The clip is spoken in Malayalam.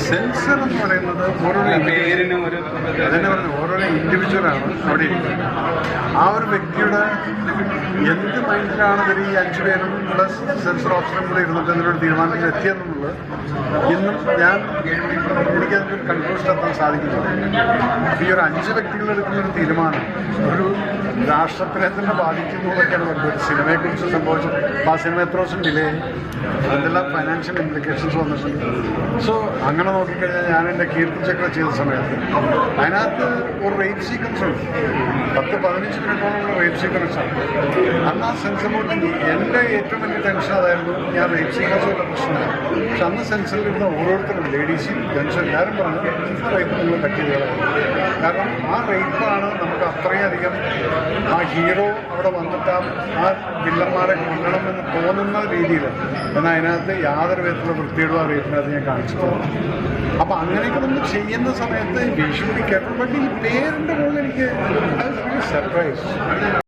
സെൻസർ എന്ന് പറയുന്നത് ഓരോരോ ഇൻഡിവിജ്വലാണ് അവിടെ ഇരിക്കുന്നത്. ആ ഒരു വ്യക്തിയുടെ എന്ത് മൈൻഡിലാണ് ഇവർ ഈ 5 പേരും പ്ലസ് സെൻസർ ഓപ്ഷനും കൂടെ ഇരുന്നിട്ട് ഇതിനൊരു തീരുമാനത്തിൽ എത്തിയെന്നുള്ളത് ഇന്നും എനിക്കതിൻ്റെ ഒരു കൺക്ലൂഷൻ എത്താൻ സാധിക്കുന്നില്ല. ഈ ഒരു 5 വ്യക്തികൾ എടുക്കുന്ന ഒരു തീരുമാനം ഒരു രാഷ്ട്രത്തിനെ തന്നെ ബാധിക്കുന്നു എന്നൊക്കെയാണ് പറഞ്ഞത്. ഒരു സിനിമയെക്കുറിച്ച് സംഭവിച്ചത് ആ സിനിമ എത്ര ദിവസം ഡിലേ, എന്തെല്ലാം ഫൈനാൻഷ്യൽ ഇംപ്ലിക്കേഷൻസ് വന്നിട്ടുണ്ട്. സോ അങ്ങനെ നോക്കിക്കഴിഞ്ഞാൽ ഞാൻ എൻ്റെ കീർത്തി ചക്ര ചെയ്ത സമയത്ത് അതിനകത്ത് ഒരു റേപ്പ് സീക്വൻസ് ഉണ്ട്. 10-15 മിനിറ്റോളം റേപ്പ് സീക്വൻസാണ്. അന്ന് ആ സെൻസർ ബോർഡിൽ എൻ്റെ ഏറ്റവും വലിയ ടെൻഷൻ അതായിരുന്നു. ഞാൻ റേപ്പ് സീക്വൻസുള്ള പ്രശ്നമില്ല, പക്ഷെ അന്ന് സെൻസറിലിരുന്ന ഓരോരുത്തരും ലേഡീസും ജെൻസും എല്ലാവരും പറഞ്ഞു റേപ്പ് നിങ്ങൾ കട്ട് ചെയ്ത്. കാരണം ആ റേപ്പാണ് നമുക്ക് അത്രയധികം ആ ഹീറോ അവിടെ വന്നിട്ട് ആ വില്ലന്മാരെ കൊല്ലണമെന്ന് തോന്നുന്ന രീതിയിൽ. എന്നാൽ അതിനകത്ത് യാതൊരു വിധത്തിലുള്ള വൃത്തിയോടും ആ റേപ്പിനകത്ത് ഞാൻ കാണിച്ചിട്ടുണ്ട്. അപ്പം അങ്ങനെയൊക്കെ നമ്മൾ ചെയ്യുന്ന സമയത്ത് we should be careful. But ഈ പേരിൻ്റെ മുകളിൽ എനിക്ക് സർപ്രൈസ്